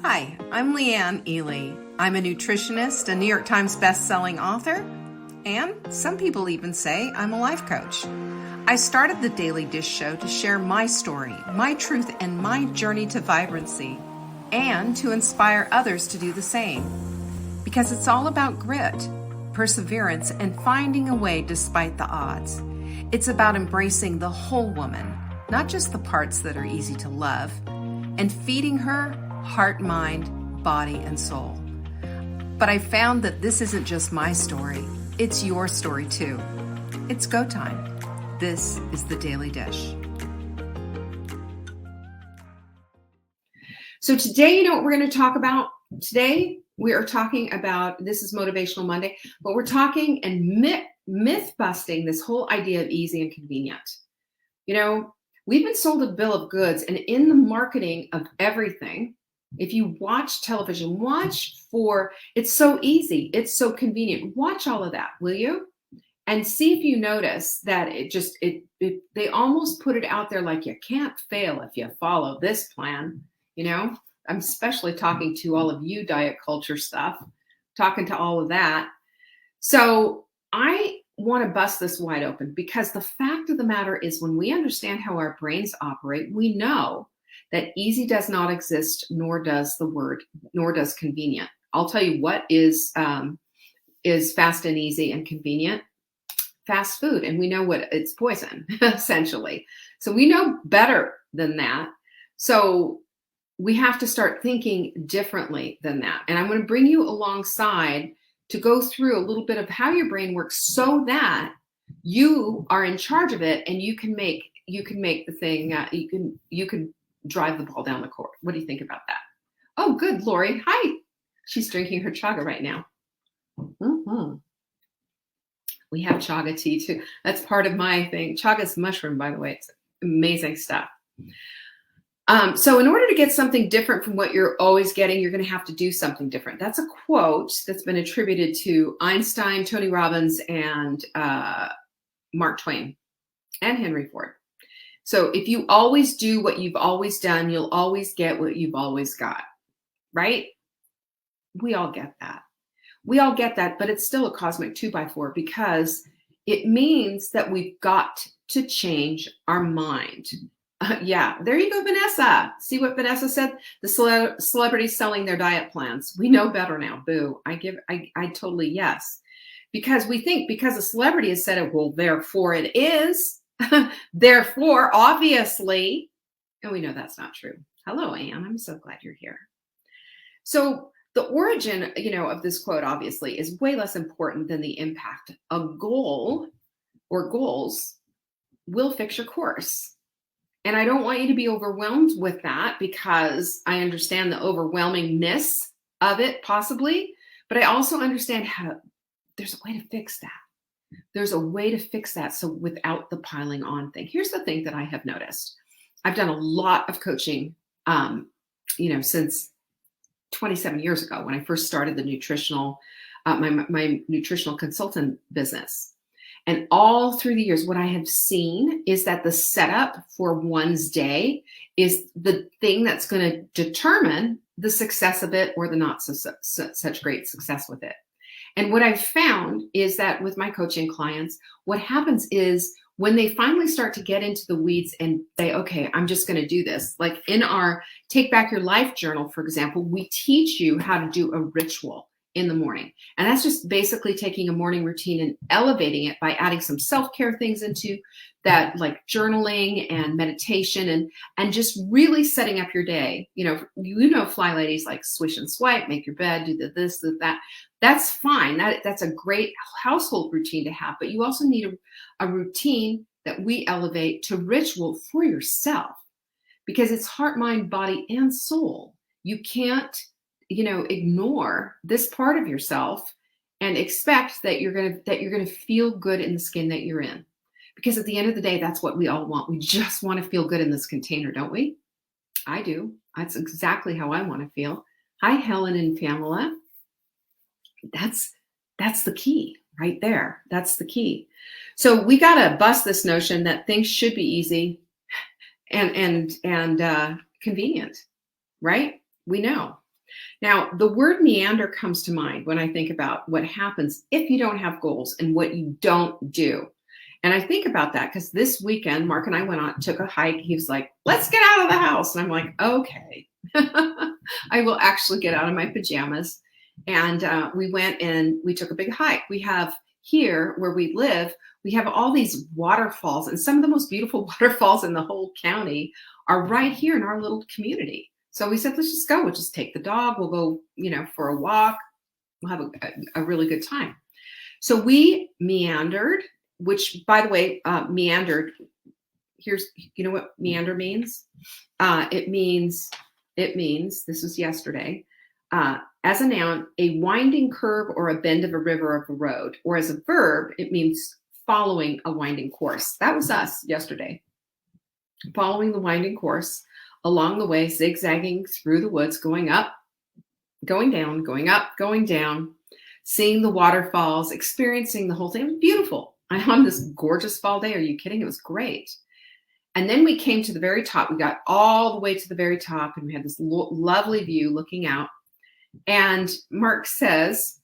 Hi, I'm Leanne Ely. I'm a nutritionist, a New York Times best-selling author, and some people even say I'm a life coach. I started the Daily Dish Show to share my story, my truth, and my journey to vibrancy, and to inspire others to do the same. Because it's all about grit, perseverance, and finding a way despite the odds. It's about embracing the whole woman, not just the parts that are easy to love, and feeding her heart, mind, body, and soul. But I found that this isn't just my story, it's your story too. It's go time. This is the Daily Dish. So today, you know what we're going to talk about? Today, we are talking about, this is Motivational Monday, but we're talking and myth busting this whole idea of easy and convenient. You know, we've been sold a bill of goods, and in the marketing of everything, if you watch television, it's so easy, it's so convenient. Watch all of that, will you? And see if you notice that they almost put it out there like you can't fail if you follow this plan. You know, I'm especially talking to all of you diet culture stuff, talking to all of that. So I want to bust this wide open, because the fact of the matter is, when we understand how our brains operate, we know that easy does not exist, nor does convenient. I'll tell you what is fast and easy and convenient. Fast food, and we know what it's poison, essentially. So we know better than that. So we have to start thinking differently than that. And I'm going to bring you alongside to go through a little bit of how your brain works, so that you are in charge of it, and you can make the thing. You can drive the ball down the court. What do you think about that? Oh, good, Lori. Hi. She's drinking her chaga right now. Mm-hmm. We have chaga tea too. That's part of my thing. Chaga's mushroom, by the way. It's amazing stuff. So in order to get something different from what you're always getting, you're going to have to do something different. That's a quote that's been attributed to Einstein, Tony Robbins, and Mark Twain, and Henry Ford. So if you always do what you've always done, you'll always get what you've always got, right? We all get that. We all get that, but it's still a cosmic 2x4, because it means that we've got to change our mind. Yeah, there you go, Vanessa. See what Vanessa said? The celebrities selling their diet plans. We know better now. Boo. I totally yes. Because we think because a celebrity has said it, well, therefore it is. Therefore, obviously. And we know that's not true. Hello, Anne. I'm so glad you're here. So the origin, of this quote, obviously, is way less important than the impact. A goal or goals will fix your course. And I don't want you to be overwhelmed with that, because I understand the overwhelmingness of it, possibly. But I also understand how there's a way to fix that. There's a way to fix that. So without the piling on thing. Here's the thing that I have noticed. I've done a lot of coaching, since 27 years ago, when I first started the nutritional, my nutritional consultant business. And all through the years, what I have seen is that the setup for one's day is the thing that's going to determine the success of it, or the not such great success with it. And what I've found is that with my coaching clients, what happens is, when they finally start to get into the weeds and say, okay, I'm just going to do this. Like in our Take Back Your Life journal, for example, we teach you how to do a ritual in the morning. And that's just basically taking a morning routine and elevating it by adding some self-care things into that, like journaling and meditation, and just really setting up your day. Fly ladies like swish and swipe, make your bed, do this, do that. That's fine. That's a great household routine to have. But you also need a routine that we elevate to ritual for yourself, because it's heart, mind, body, and soul. You can't, ignore this part of yourself and expect that you're gonna feel good in the skin that you're in. Because at the end of the day, that's what we all want. We just want to feel good in this container, don't we? I do. That's exactly how I want to feel. Hi, Helen and Pamela. That's the key right there. That's the key. So we got to bust this notion that things should be easy and convenient, right? We know. Now, the word meander comes to mind when I think about what happens if you don't have goals and what you don't do. And I think about that because this weekend, Mark and I went on, took a hike. He was like, let's get out of the house. And I'm like, okay, I will actually get out of my pajamas. And we went and we took a big hike. We have here where we live, we have all these waterfalls, and some of the most beautiful waterfalls in the whole county are right here in our little community. So we said, let's just go. We'll just take the dog. We'll go, for a walk. We'll have a really good time. So we meandered, which, by the way, meandered, here's, you know what meander means? It means, this was yesterday, as a noun, a winding curve or a bend of a river of a road, or as a verb, it means following a winding course. That was us yesterday, following the winding course along the way, zigzagging through the woods, going up, going down, going up, going down, seeing the waterfalls, experiencing the whole thing. It was beautiful. On this gorgeous fall day. Are you kidding? It was great. And then we came to the very top. We got all the way to the very top, and we had this lovely view looking out. And Mark says,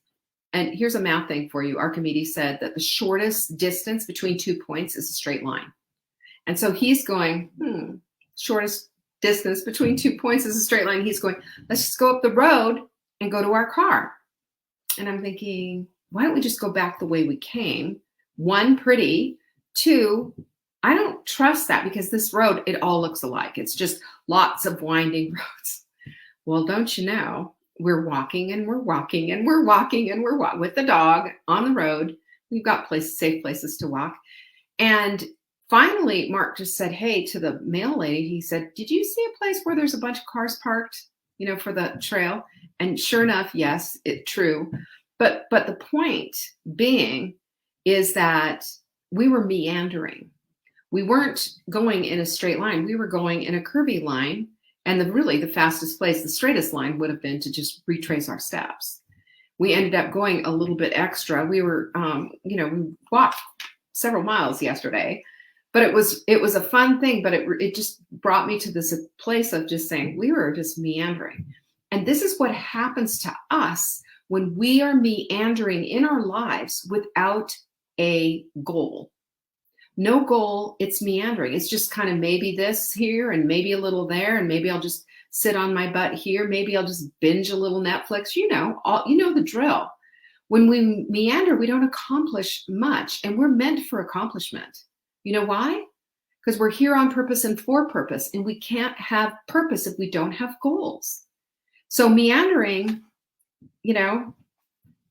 and here's a math thing for you. Archimedes said that the shortest distance between 2 points is a straight line. And so he's going, shortest distance between 2 points is a straight line. He's going, let's just go up the road and go to our car. And I'm thinking, why don't we just go back the way we came? One, pretty. Two, I don't trust that because this road, it all looks alike. It's just lots of winding roads. Well, don't you know, we're walking and we're walking and we're walking and we're walking with the dog on the road. We've got safe places to walk. And finally, Mark just said, hey, to the mail lady, he said, did you see a place where there's a bunch of cars parked, for the trail? And sure enough, yes, it's true. But the point being is that we were meandering. We weren't going in a straight line. We were going in a curvy line. And the fastest place, the straightest line would have been to just retrace our steps. We ended up going a little bit extra. We were, we walked several miles yesterday, but it was a fun thing. But it just brought me to this place of just saying we were just meandering. And this is what happens to us when we are meandering in our lives without a goal. No goal, it's meandering. It's just kind of maybe this here and maybe a little there, and maybe I'll just sit on my butt here. Maybe I'll just binge a little Netflix. You know the drill. When we meander, we don't accomplish much, and we're meant for accomplishment. You know why? Because we're here on purpose and for purpose, and we can't have purpose if we don't have goals. So meandering, you don't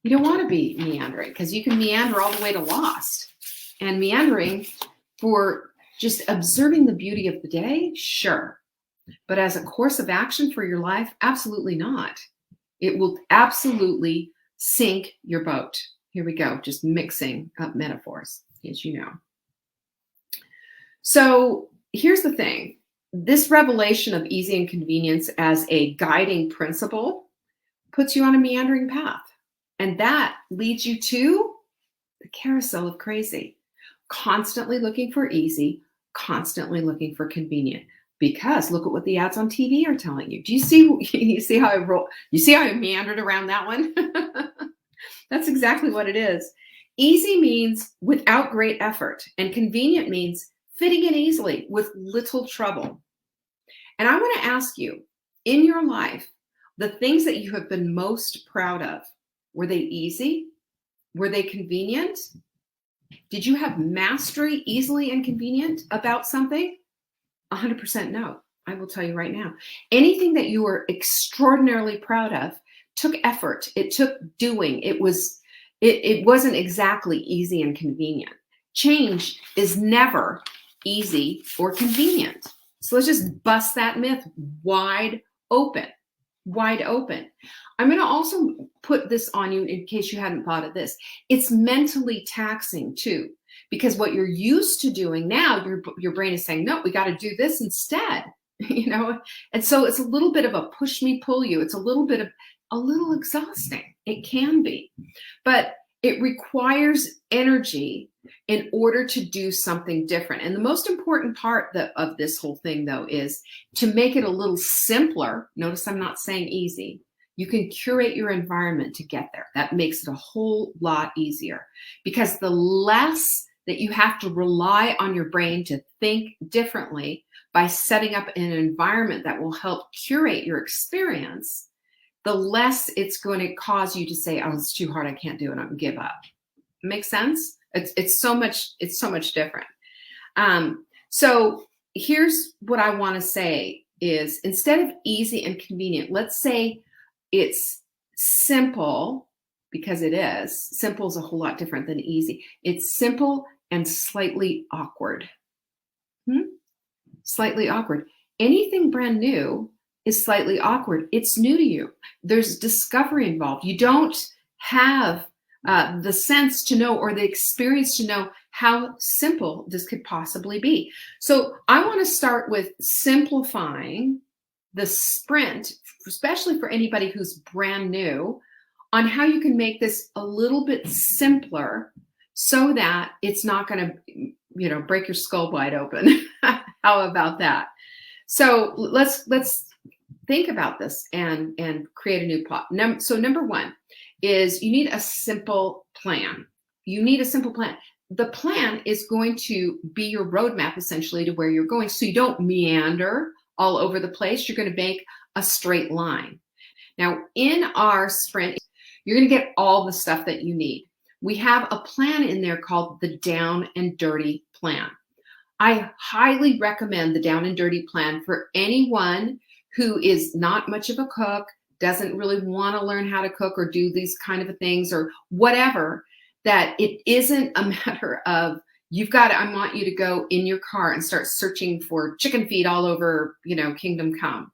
want to be meandering because you can meander all the way to lost. And meandering for just observing the beauty of the day, sure. But as a course of action for your life, absolutely not. It will absolutely sink your boat. Here we go, just mixing up metaphors, as you know. So here's the thing. This revelation of easy and convenience as a guiding principle puts you on a meandering path. And that leads you to the carousel of crazy. Constantly looking for easy, constantly looking for convenient. Because look at what the ads on TV are telling you. Do you see? You see how I roll? You see how I meandered around that one? That's exactly what it is. Easy means without great effort, and convenient means fitting in easily with little trouble. And I want to ask you, in your life, the things that you have been most proud of, were they easy? Were they convenient? Did you have mastery, easily and convenient about something? 100% no. I will tell you right now. Anything that you were extraordinarily proud of took effort. It took doing. It wasn't exactly easy and convenient. Change is never easy or convenient. So let's just bust that myth wide open. Wide open. I'm going to also put this on you in case you hadn't thought of this. It's mentally taxing too, because what you're used to doing now, your brain is saying, no, we got to do this instead, And so it's a little bit of a push me, pull you. It's a little exhausting. It can be, but it requires energy in order to do something different. And the most important part of this whole thing, though, is to make it a little simpler. Notice I'm not saying easy. You can curate your environment to get there. That makes it a whole lot easier, because the less that you have to rely on your brain to think differently by setting up an environment that will help curate your experience, the less it's going to cause you to say, oh, it's too hard, I can't do it, I'm gonna give up. Makes sense? It's so much different. So here's what I want to say is, instead of easy and convenient, let's say it's simple, because it is. Simple is a whole lot different than easy. It's simple and slightly awkward. Slightly awkward. Anything brand new is slightly awkward. It's new to you. There's discovery involved. You don't have the sense to know, or the experience to know, how simple this could possibly be. So I want to start with simplifying the sprint, especially for anybody who's brand new, on how you can make this a little bit simpler so that it's not going to, break your skull wide open. How about that? So let's think about this and create a new plot. So number one is, you need a simple plan. You need a simple plan. The plan is going to be your roadmap, essentially, to where you're going. So you don't meander all over the place. You're going to make a straight line. Now, in our sprint, you're going to get all the stuff that you need. We have a plan in there called the Down and Dirty Plan. I highly recommend the Down and Dirty Plan for anyone who is not much of a cook, doesn't really want to learn how to cook or do these kind of things or whatever, that it isn't a matter of I want you to go in your car and start searching for chicken feet all over, Kingdom Come.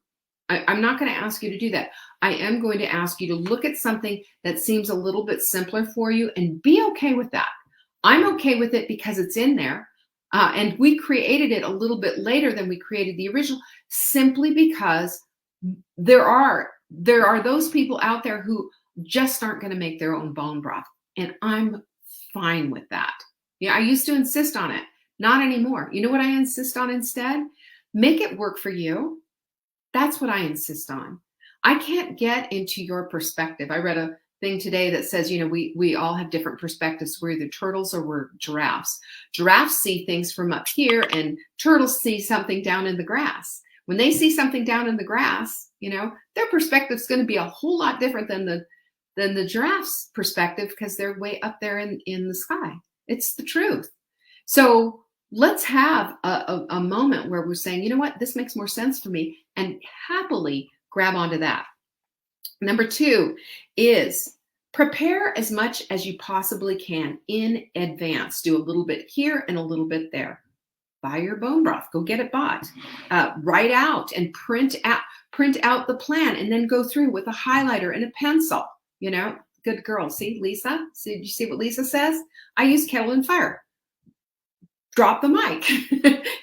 I'm not going to ask you to do that. I am going to ask you to look at something that seems a little bit simpler for you and be okay with that. I'm okay with it because it's in there. And we created it a little bit later than we created the original, simply because there are those people out there who just aren't going to make their own bone broth. And I'm fine with that. Yeah, I used to insist on it. Not anymore. You know what I insist on instead? Make it work for you. That's what I insist on. I can't get into your perspective. I read a thing today that says, we all have different perspectives. We're either turtles or we're giraffes. Giraffes see things from up here, and turtles see something down in the grass. When they see something down in the grass, their perspective is going to be a whole lot different than the giraffe's perspective, because they're way up there in the sky. It's the truth. So let's have a moment where we're saying, you know what, this makes more sense for me, and happily grab onto that. Number two is prepare as much as you possibly can in advance. Do a little bit here and a little bit there. Buy your bone broth. Go get it bought. Write out and print out the plan, and then go through with a highlighter and a pencil. Good girl. See, Lisa? Did you see what Lisa says? I use kettle and fire. Drop the mic.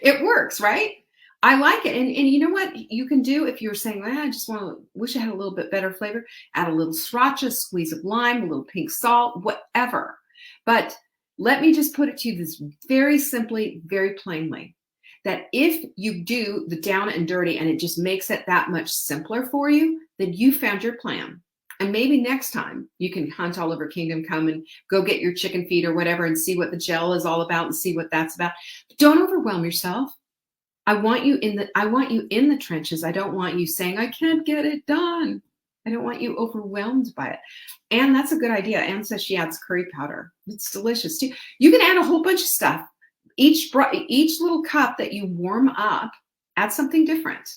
It works, right? I like it. And you know what you can do if you're saying, I just wish I had a little bit better flavor, add a little sriracha, squeeze of lime, a little pink salt, whatever. But let me just put it to you this very simply, very plainly, that if you do the down and dirty and it just makes it that much simpler for you, then you found your plan. And maybe next time you can hunt all over Kingdom Come and go get your chicken feet or whatever and see what the gel is all about and see what that's about. But don't overwhelm yourself. I want you in the trenches. I don't want you saying, I can't get it done. I don't want you overwhelmed by it. And that's a good idea. Anne says she adds curry powder. It's delicious too. You can add a whole bunch of stuff. Each little cup that you warm up, add something different.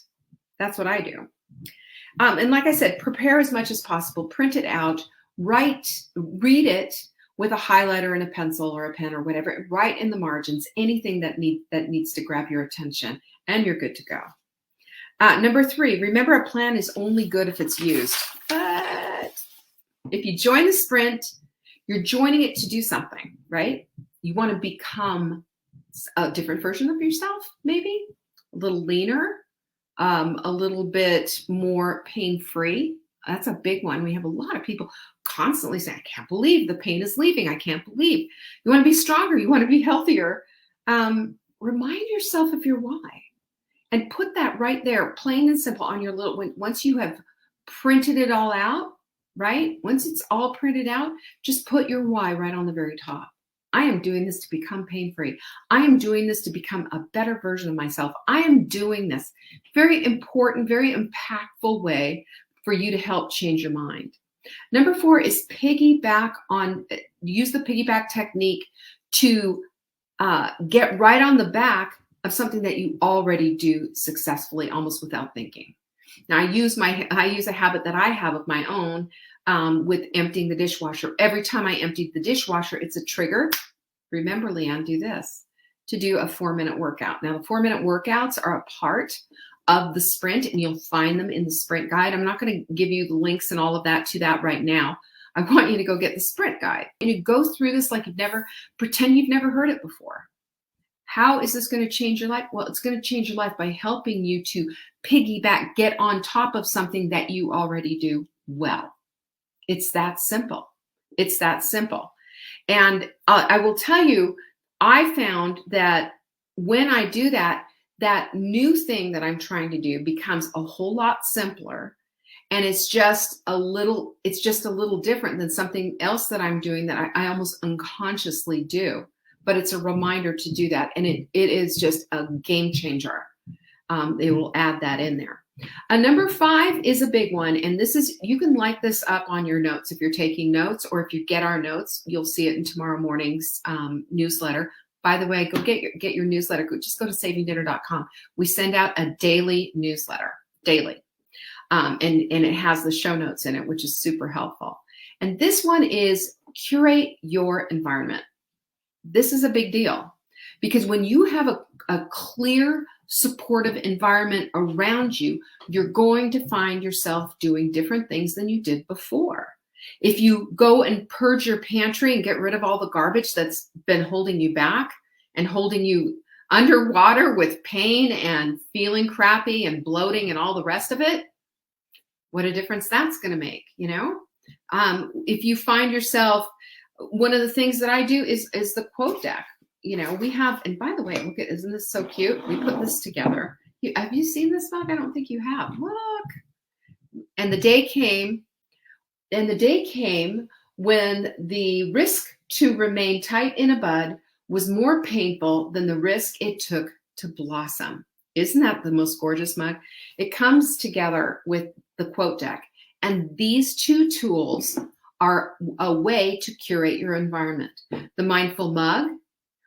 That's what I do. And like I said, prepare as much as possible. Print it out. Read it with a highlighter and a pencil or a pen or whatever. Write in the margins anything that needs to grab your attention, and you're good to go. Number three, remember, a plan is only good if it's used. But if you join the sprint, you're joining it to do something, right? You want to become a different version of yourself, maybe a little leaner, a little bit more pain-free. That's a big one. We have a lot of people constantly saying, I can't believe the pain is leaving. I can't believe. You want to be stronger. You want to be healthier. Remind yourself of your why and put that right there, plain and simple, on your once you have printed it all out, right? Once it's all printed out, just put your why right on the very top. I am doing this to become pain-free. I am doing this to become a better version of myself. I am doing this. Very important, very impactful way for you to help change your mind. Number 4 is use the piggyback technique to get right on the back of something that you already do successfully, almost without thinking. Now, I use a habit that I have of my own with emptying the dishwasher. Every time I empty the dishwasher, it's a trigger. Remember, Leanne, do this, to do a 4-minute workout. Now, the 4-minute workouts are a part of the sprint, and you'll find them in the sprint guide. I'm not going to give you the links and all of that to that right now. I want you to go get the sprint guide and you go through this like pretend you've never heard it before. How is this going to change your life? Well, it's going to change your life by helping you to piggyback, get on top of something that you already do well. It's that simple. It's that simple. And I will tell you, I found that when I do that, that new thing that I'm trying to do becomes a whole lot simpler. And it's just a little different than something else that I'm doing that I almost unconsciously do. But it's a reminder to do that. And it is just a game changer. They will add that in there. Number 5 is a big one. And you can like this up on your notes if you're taking notes, or if you get our notes, you'll see it in tomorrow morning's newsletter. By the way, go get your newsletter. Just go to savingdinner.com. We send out a daily newsletter, daily. And it has the show notes in it, which is super helpful. And this one is curate your environment. This is a big deal because when you have a clear, supportive environment around you, you're going to find yourself doing different things than you did before. If you go and purge your pantry and get rid of all the garbage that's been holding you back and holding you underwater with pain and feeling crappy and bloating and all the rest of it, what a difference that's going to make, you know? If you find yourself, one of the things that I do is the quote deck. You know, we have, and by the way, look at, isn't this so cute? We put this together. Have you seen this mug? I don't think you have. Look. And the day came when the risk to remain tight in a bud was more painful than the risk it took to blossom. Isn't that the most gorgeous mug? It comes together with the quote deck. And these 2 tools are a way to curate your environment. The mindful mug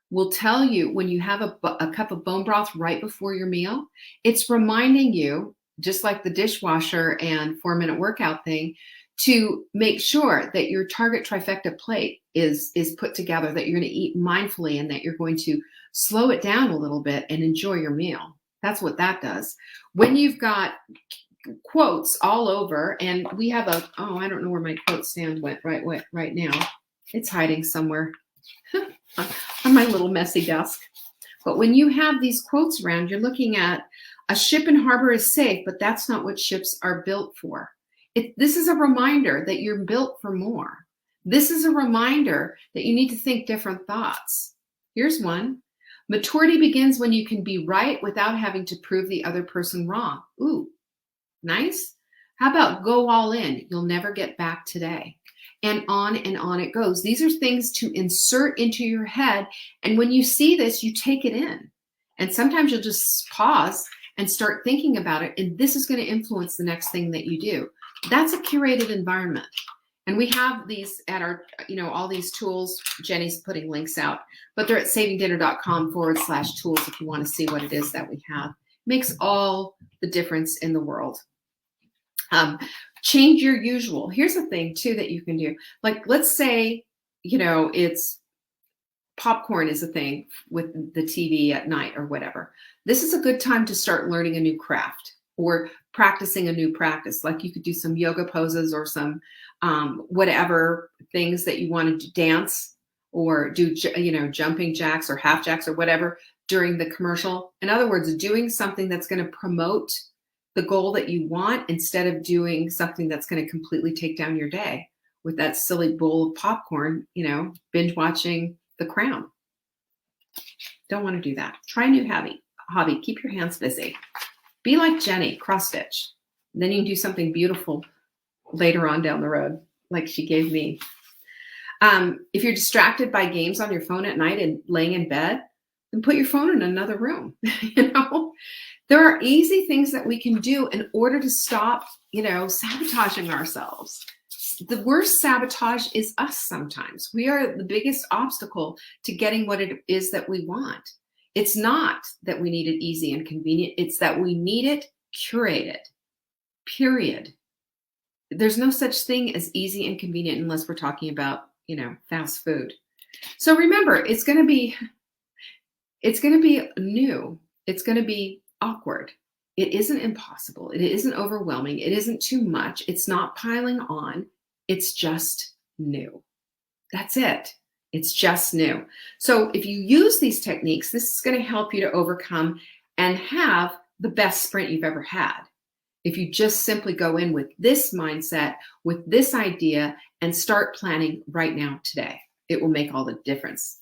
will tell you when you have a cup of bone broth right before your meal, it's reminding you, just like the dishwasher and 4-minute workout thing, to make sure that your target trifecta plate is put together, that you're going to eat mindfully and that you're going to slow it down a little bit and enjoy your meal. That's what that does. When you've got quotes all over, and we have I don't know where my quote stand went right now. It's hiding somewhere on my little messy desk. But when you have these quotes around, you're looking at a ship in harbor is safe, but that's not what ships are built for. This is a reminder that you're built for more. This is a reminder that you need to think different thoughts. Here's one. Maturity begins when you can be right without having to prove the other person wrong. Ooh, nice. How about go all in? You'll never get back today. And on it goes. These are things to insert into your head. And when you see this, you take it in. And sometimes you'll just pause and start thinking about it. And this is going to influence the next thing that you do. That's a curated environment. And we have these at our, all these tools. Jenny's putting links out, but they're at savingdinner.com/tools if you want to see what it is that we have. It makes all the difference in the world. Change your usual. Here's a thing too that you can do. Like, let's say, it's popcorn is a thing with the TV at night or whatever. This is a good time to start learning a new craft or practicing a new practice. Like you could do some yoga poses or some whatever things that you want to dance or do, jumping jacks or half jacks or whatever during the commercial. In other words, doing something that's going to promote the goal that you want instead of doing something that's going to completely take down your day with that silly bowl of popcorn, binge watching The Crown. Don't want to do that. Try a new hobby. Keep your hands busy. Be like Jenny, cross stitch. Then you can do something beautiful later on down the road, like she gave me. If you're distracted by games on your phone at night and laying in bed, then put your phone in another room. There are easy things that we can do in order to stop, sabotaging ourselves. The worst sabotage is us sometimes. We are the biggest obstacle to getting what it is that we want. It's not that we need it easy and convenient. It's that we need it curated, period. There's no such thing as easy and convenient unless we're talking about, fast food. So remember, it's going to be new. It's going to be awkward. It isn't impossible. It isn't overwhelming. It isn't too much. It's not piling on. It's just new. That's it. It's just new. So if you use these techniques, this is going to help you to overcome and have the best sprint you've ever had. If you just simply go in with this mindset, with this idea, and start planning right now today, it will make all the difference.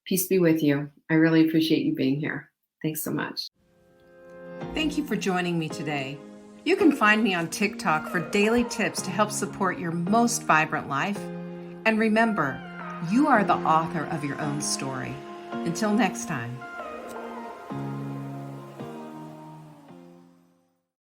Peace be with you. I really appreciate you being here. Thanks so much. Thank you for joining me today. You can find me on TikTok for daily tips to help support your most vibrant life. And remember, you are the author of your own story. Until next time.